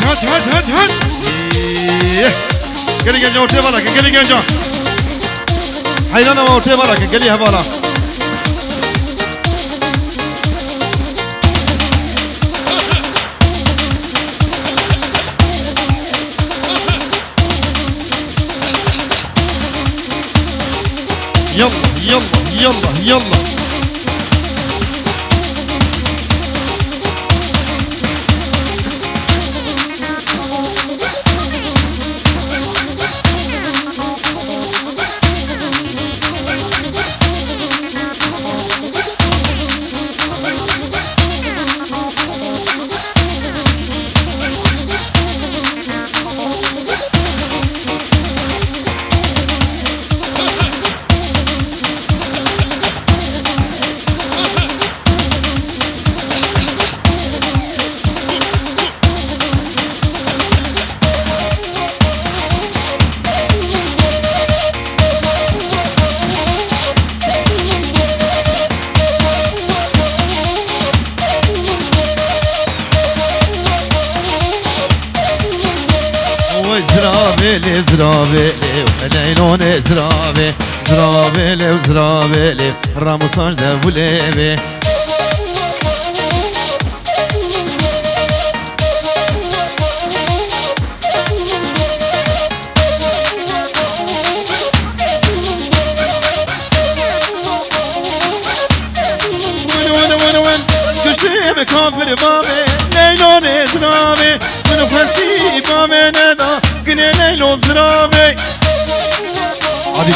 هات قالي جنجا ورتي بالك قالي جنجا حيلانا ورتي بالك قالي هبالا يلا يلا يلا يلا زرابي وليلون زرابي زرابي وزرابي راموساج دافوليبي وين سكشتي بكافر بابي ليلون زرابي من خستي بابي ندا قني ليلو زرابي عادل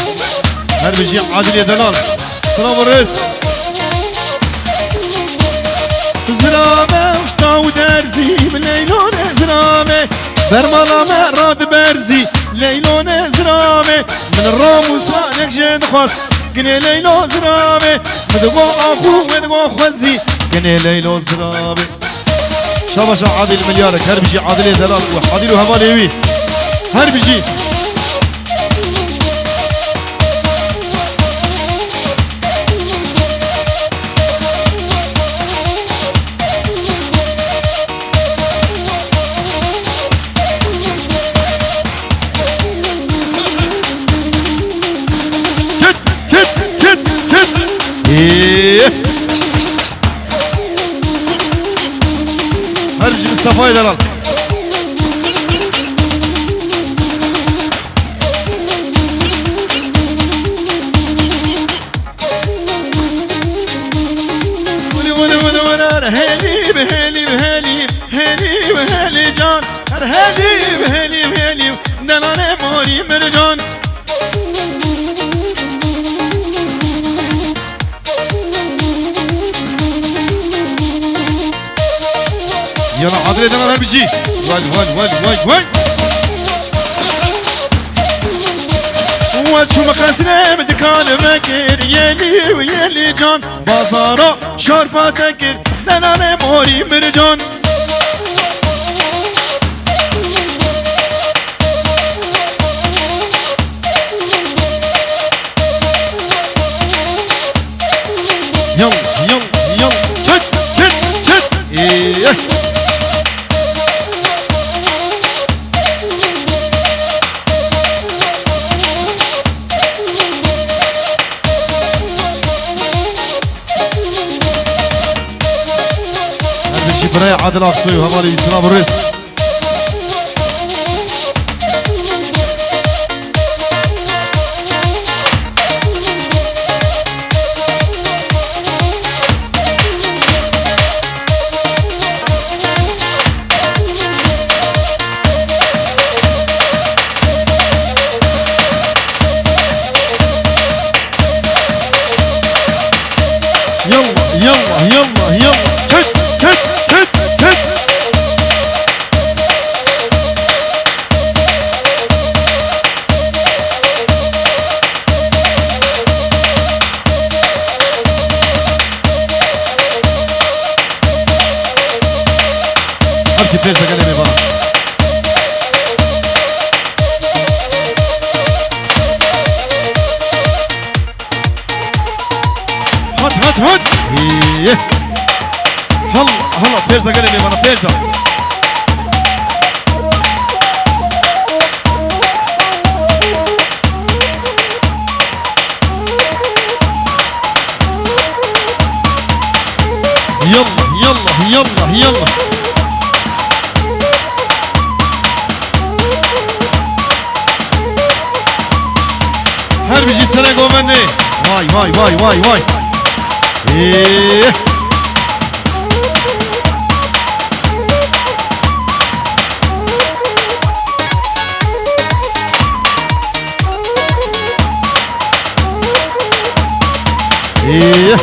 هربجي عادل يا دلال سلام الرئيس زرابي وشطاو درزي من ليلون زرابي برمالا مراد برزي ليلون زرابي من الراموس هانك جد خاص قني ليلو زرابي مدقو اخو مدقو خوزي قني ليلو زرابي شاباشا عادل مليارك هربجي عادل يا دلال وعادل وهماليوي هربجي كت هربجي مصطفى يا دلال هلي دلال موري مرجان يلا عادل دلال هربجي وال وشو مقاسنا مدكان فكر يلي ويلي جان بازارا شارفا تكر دلال موري مرجان يلا كت ايه هذا الشيء براي عادل اقصي وهمالي سلام الرئيس يلا كت حبتي بيش تكلمي بقى هات هلا بيش تكلمي بقى بيش يلا يلا يلا يلا هر بيجي سنة قومني واي واي واي واي واي ايه ايه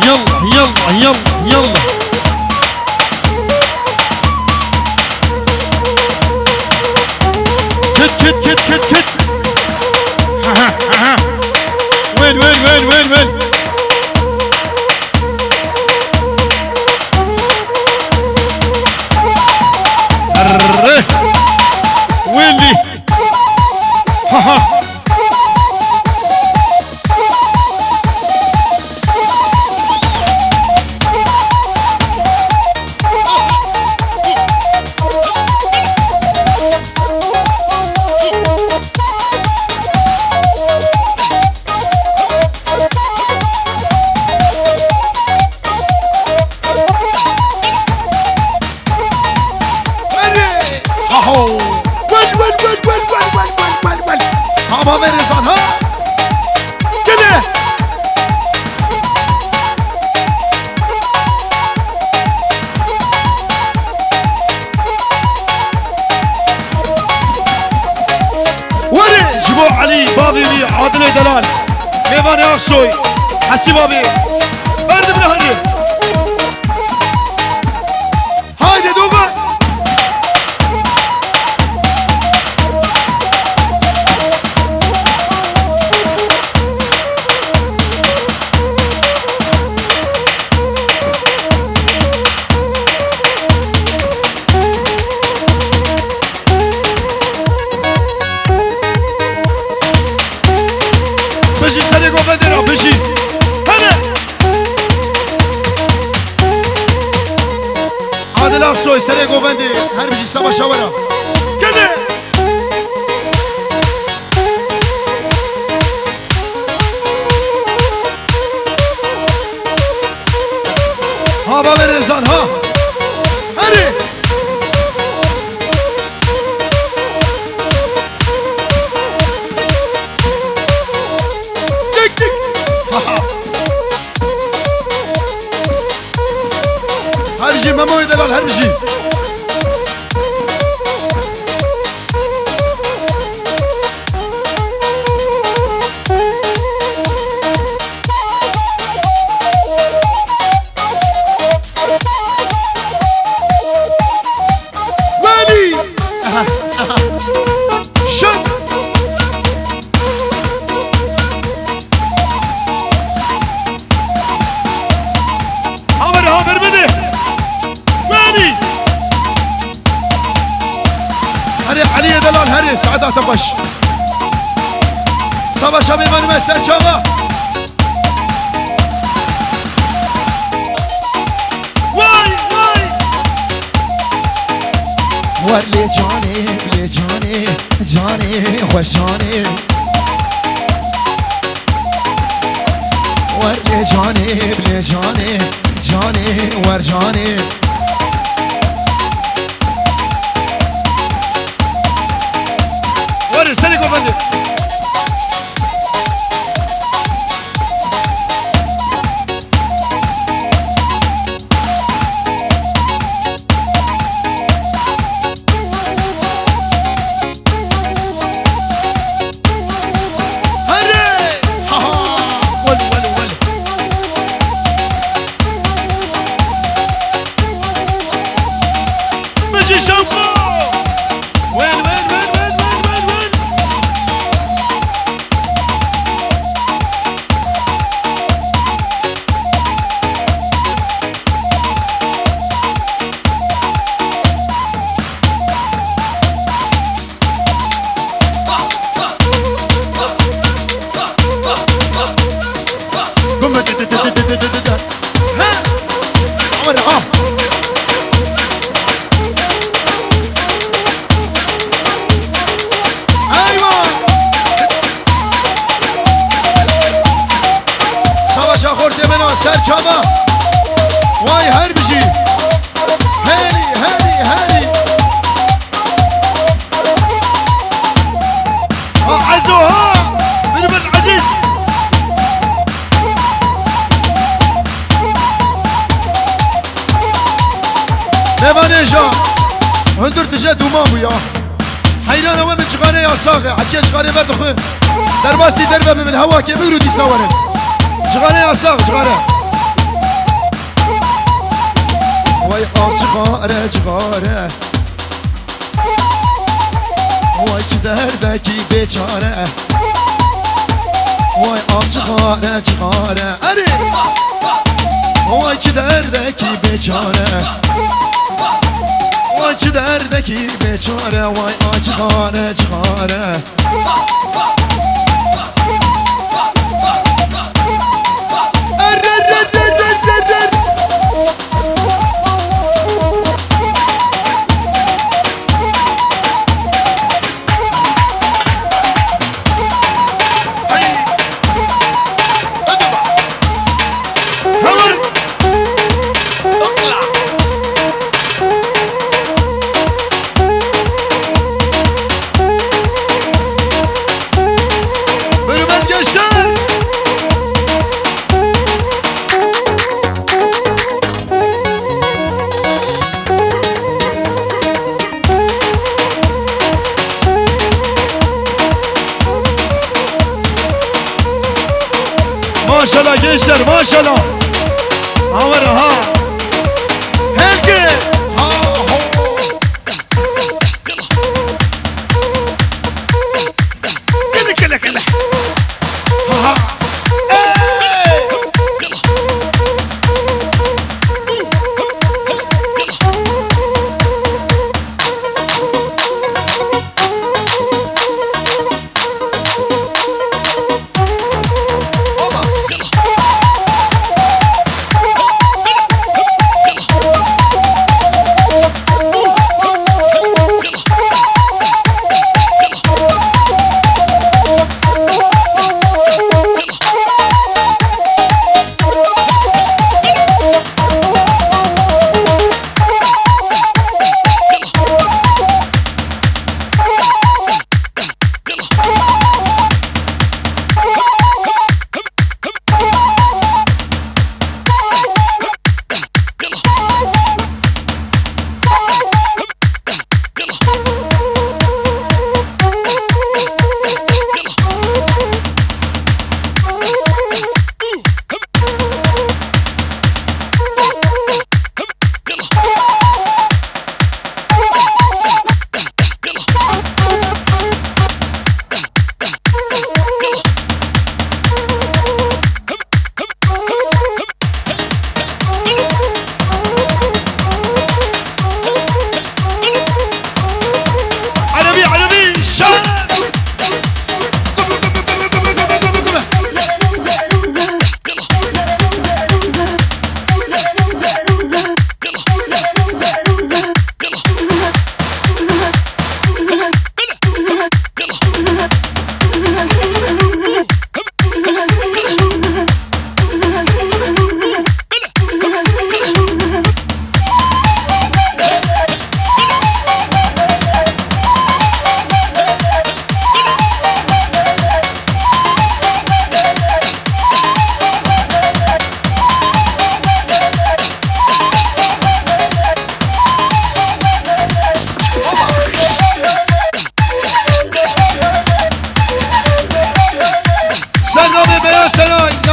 يلا يلا يلا يلا كت كت كت كت كت وين وين وين وين وين وين لي ها ها عادل دلال ميوان اخشوي حسي بابي برد من هري هايدي دوغا بشي هلا عادل اخشوي سريع قوفندي هر بشي سبا شاورا كده ها بابا رزان ها هري هرجي مامو دلال هرجي ويلي شد عامر بده علي دلال هري سعادة تبش صبا شبي من مسر شبا واي واي ورلي جاني لي جاني جاني خوشاني ورلي جاني لي جاني جاني ورجاني وري سريع قوفندي سرچما وای هر بجی هری هری هری ها عزوها من بن عزيز نبانيجا هندر تجا دومان بويا حيران ومن شغاني يا صاغي عجيه شغاني برد خو درباسي دربه من الهواء كبيرو دي صورت شغاني يا صاغ شغاني وای شغاره شغاره وای چه دردکی بیچاره وای شغاره شغاره اری وای چه دردکی بیچاره وای چه دردکی بیچاره وای شغاره شغاره ما شاء الله جيشر ما شاء الله عمر ها هيك ها هو كله كله ها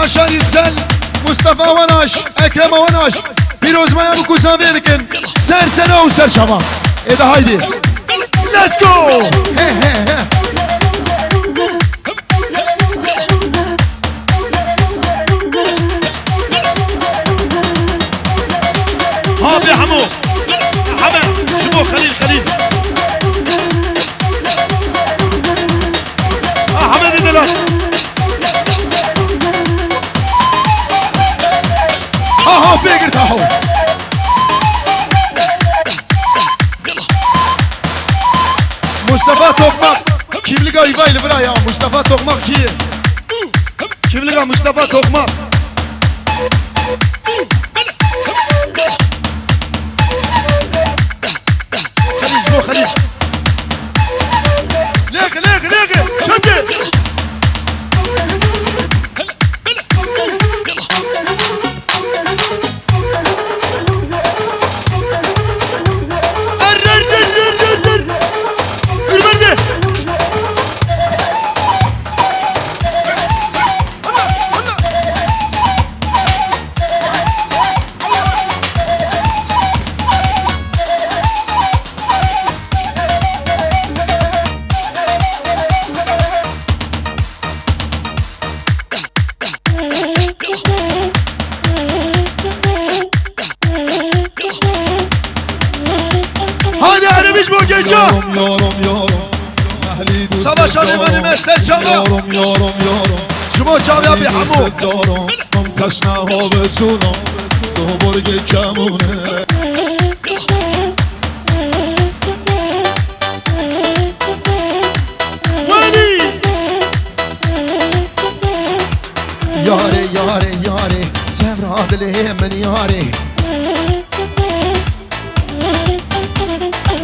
ناشان يتسل مصطفى وناش اكرم وناش بيروز ما يبكو سافيركن سر سنة وسر شباب اذا هايدي ليتس جو هاب يا حمو حمد شبو خليل خليل حمد دلال ها بيقرت اهو مصطفى توقمق كيف لقى يفايل برايا مصطفى توقمق كيف لقى مصطفى توقمق شانه من مثل شما یارم یارم یارم شما چاوی ابی حمو دارم هم تشنه ها به جونم دو برگ کمونه یاره یاره یاره سمرا دلی من یاره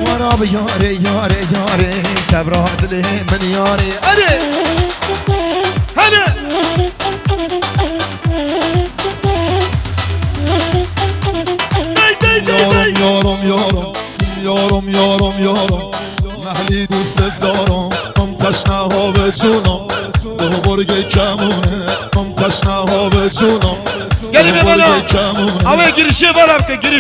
وراب یاره یاره یاره سمرا دلی من یاره هده هده یارم یارم یارم یارم یارم محلی دوست دارم هم تشنه ها به جونم دو برگ کمونه هم تشنه ها به جونم گلی میوانا اوه گریشه بالا بکن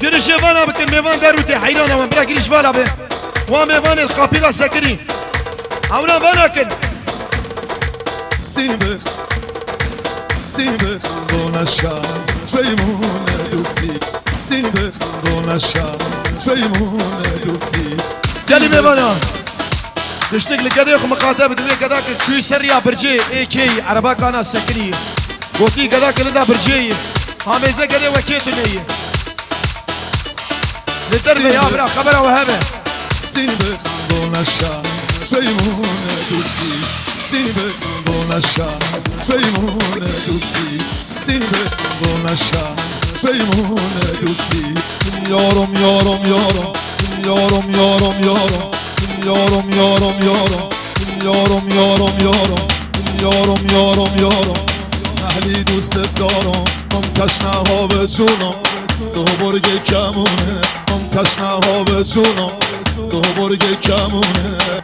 گریشه بالا بکن میوان دروتی حیران هم برا گریش بالا بکن و میوان الخاپیقا سکری اونا بالا کن سیبخ دونشم پیمونه دوستی سیبخ دونشم پیمونه دوستی گلی میوانا دشتك لقدي اخو مقاطب دوي قداك شوي سريع برجي اي كي عربا كان سكري قوتي قداك لدا برجي هاميزه قدي وكيتني للدرب يا برا خبره وهبه سيبك دونشا پیمونه دوستی سیبک دونشا پیمونه دوستی سیبک دونشا پیمونه دوستی یارم یارم یارم یارم یارم یارم یارم یارم یارم یارم یارم یارم یارم یارم یارم اهلی دوست دارم هم تشنه ها به جونم دو برگ کمونه هم تشنه ها به جونم دو برگ کمونه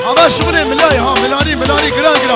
اما شغل ملاي ها ملاني گران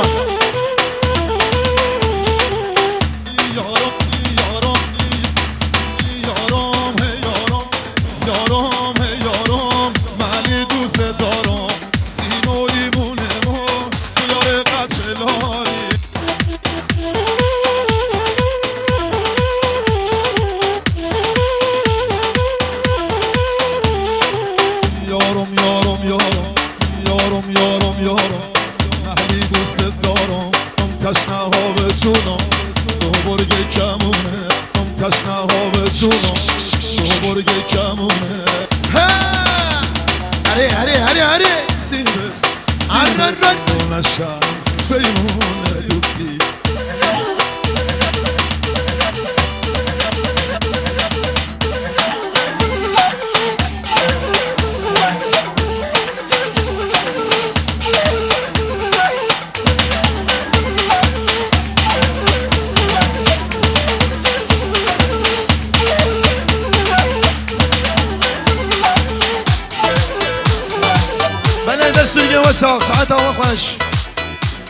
ساعتها وخش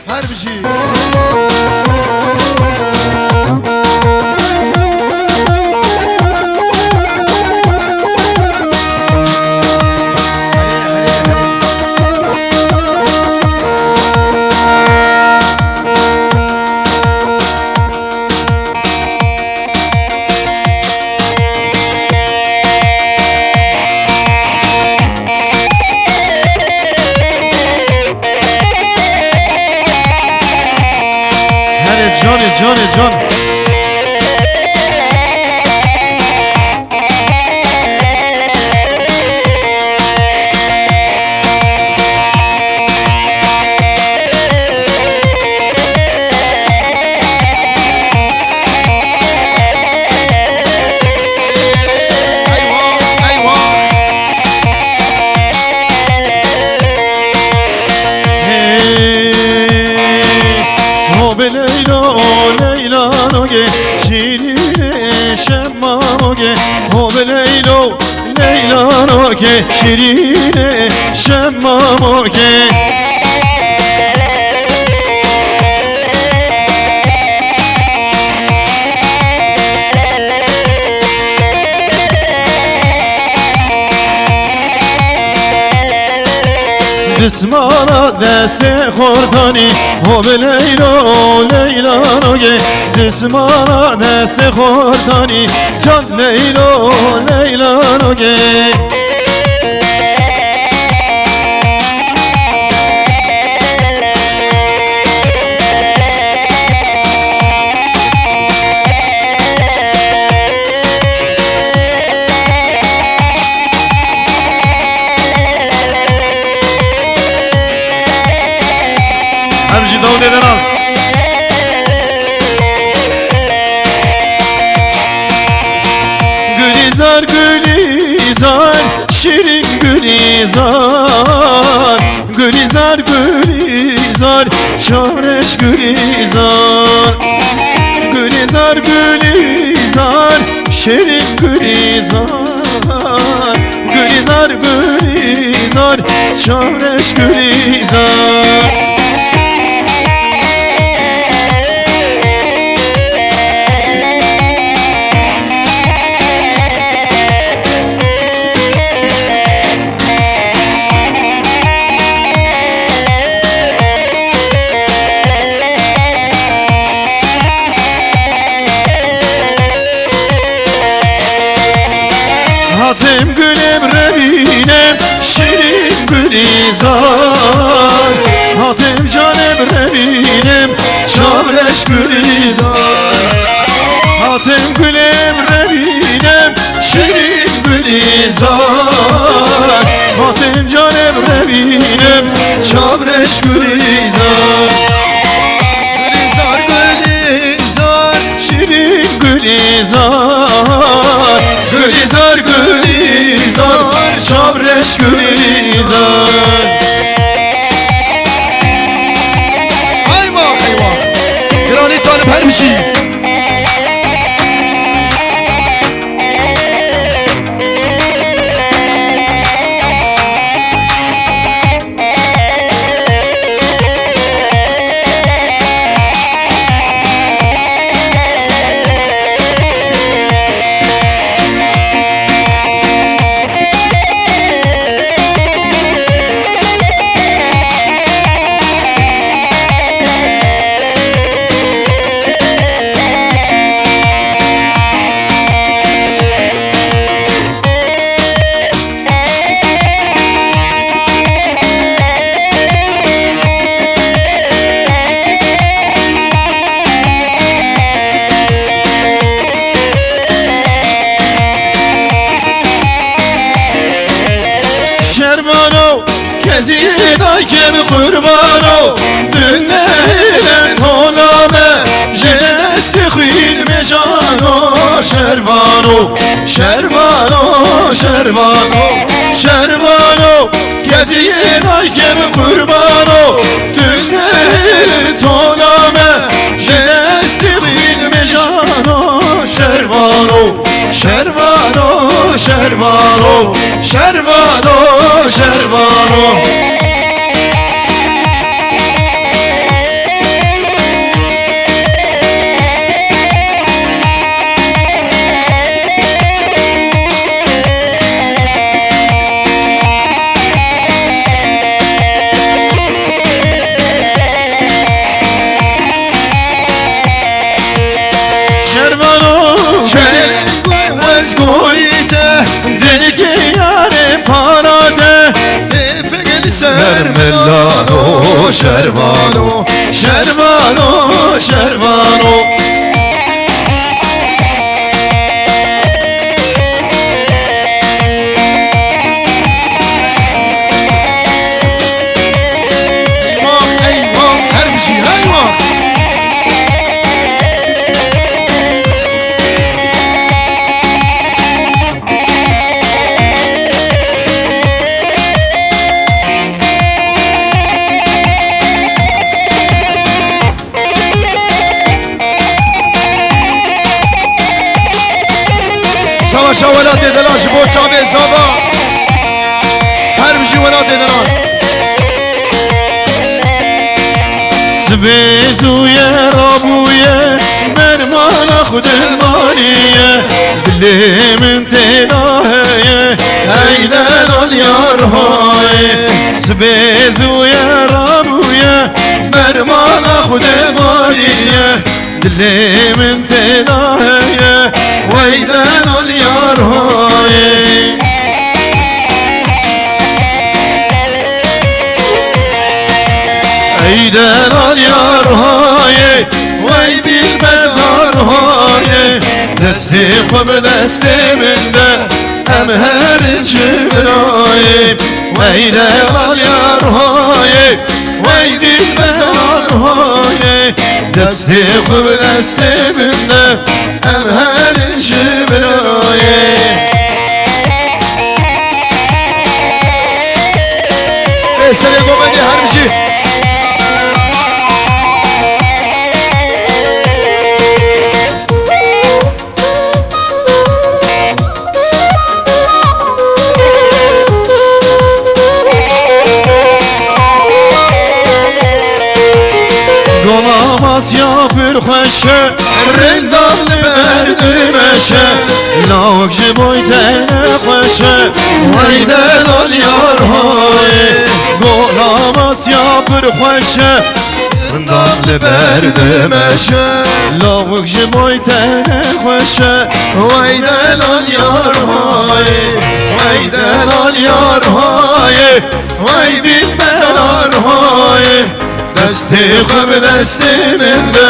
هر بشي جان که شیرین شمامو که جسمانا دست خوردانی هم لیلا لیلا نگه جسمانا دست خوردانی جان لیلا لیلا نگه Gülizar gülizar şirin gülizar Gülizar gülizar şareş gülizar Gülizar gülizar şirin gülizar Gülizar gülizar şareş gülizar Hatım gülüm revinem şirin gülizar Hatım canım revinem çavreş gülizar Hatım gülüm revinem şirin gülizar Hatım canım revinem çavreş gülizar Gülizar gülizar şirin gülizar Gülizar gülizar çavreş gülizar Eyvah eyvah Krali talip her bir şey Şervano kezidای کم قربانو دنیل تونامه جست خیل مجانو شربانو شربانو شربانو شربانو kezidای کم قربانو دنیل تونامه جست خیل مجانو شربانو شربانو شربانو شربانو شربانو Mermellano, şervano, şervano, şervano Eyvah, eyvah, her bir şey, eyvah Savaşa velat edeler şu boçabe sabah her bir şey velat edeler Sbezuye rabuye mermana khudel mariye Bilimin telaheye eyden al yar haye بيزويا رابويا برمانا خود مالية دلي من تلاهية ويدان اليار هاي ويدان اليار هاي ويدي المزار هاي دستي قبل دستي من ده أمهر الشبراي ويدان اليار هاي ويدي المزار هاي دستي قبل دستي من ده أمهر الشبراي سلام بابا هرشي Asya bir xoşe rindal berdimşe Lavuk jboy tene xoşe Vayden al yar hay Golam Asya bir xoşe rindal berdimşe Lavuk jboy tene xoşe Vayden al yar hay Vayden al yar hay Vay bilmez ar hay دستي خب دستي من ده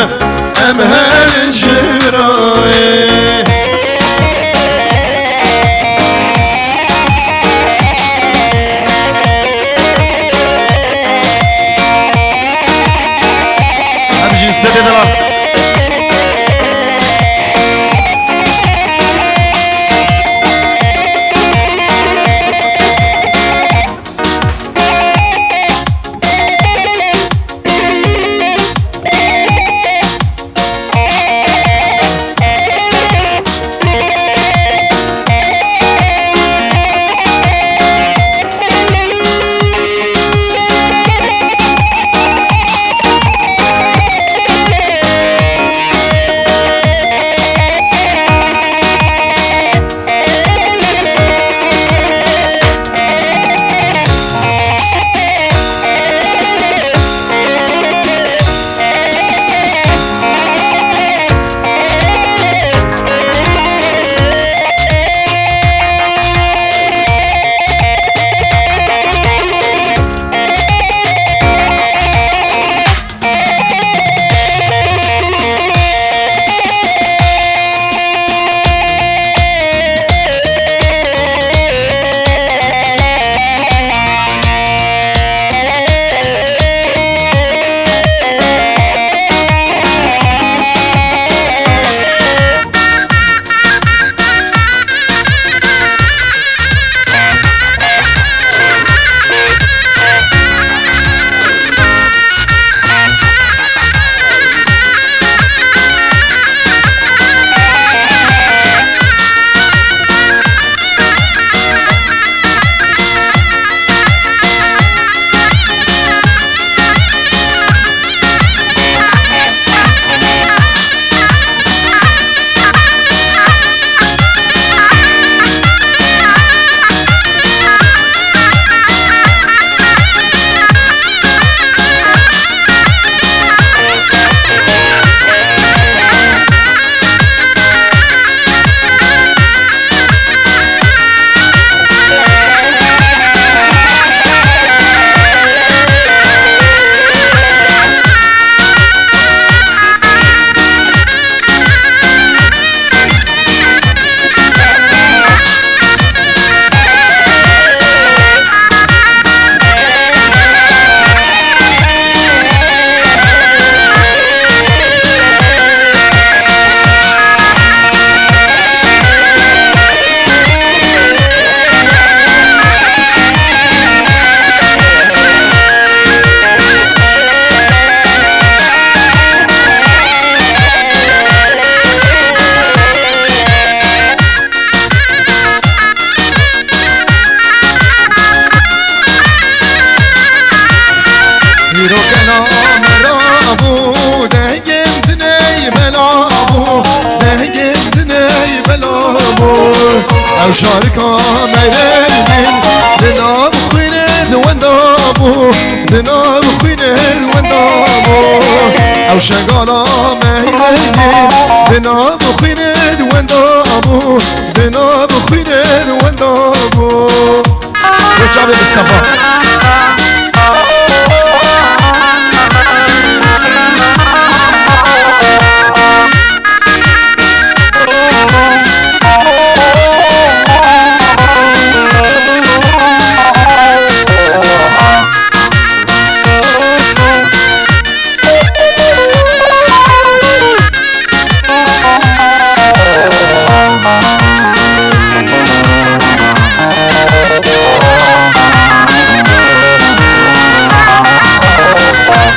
أمهر الشبراي أمشي السيد راب او شاركا ميلين من لنام خينز وندابو بو دنام خوين الوندامو او شغالا مهيدين دنام خوين الوندامو دنام خوين الوندامو جابر مصطفى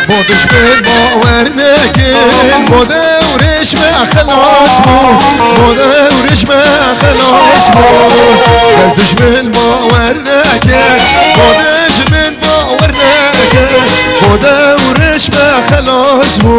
بودش بالباور نكن بودورش ما خلاص بو بودورش ما خلاص بو دزدش بالباور نكن بودش بالباور نكن بودورش ما خلاص بو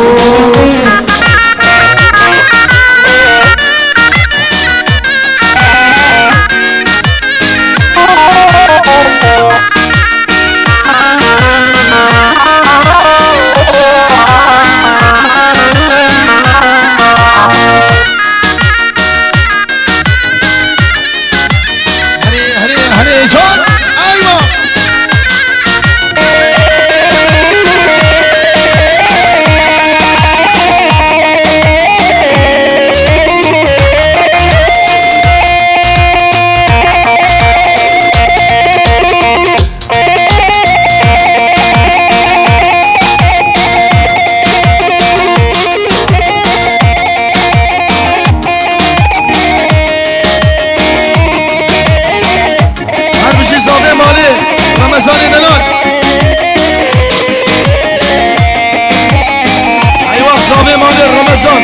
رمضان دلال ايوه صابي مالي رمضان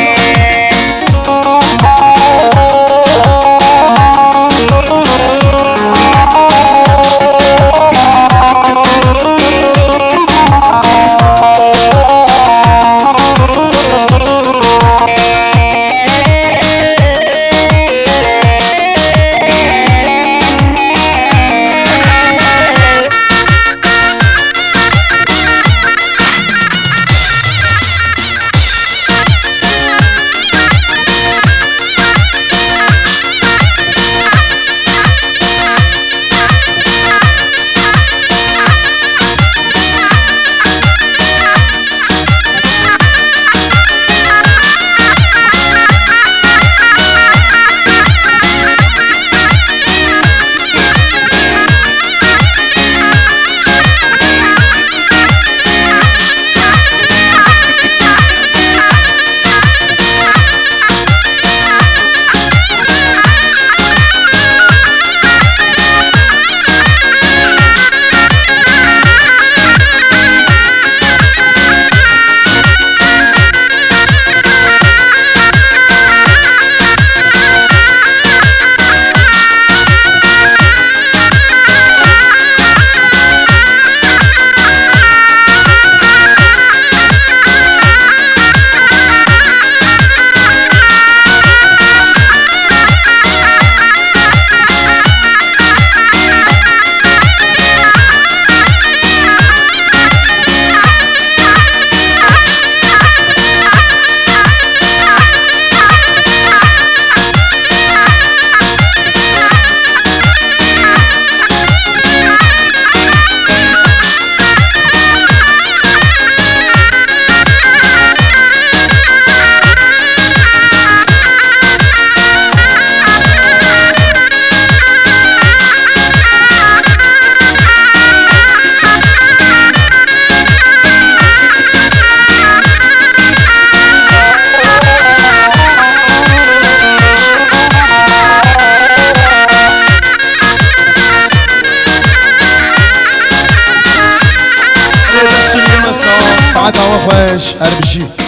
ساعتها وخواش اربجي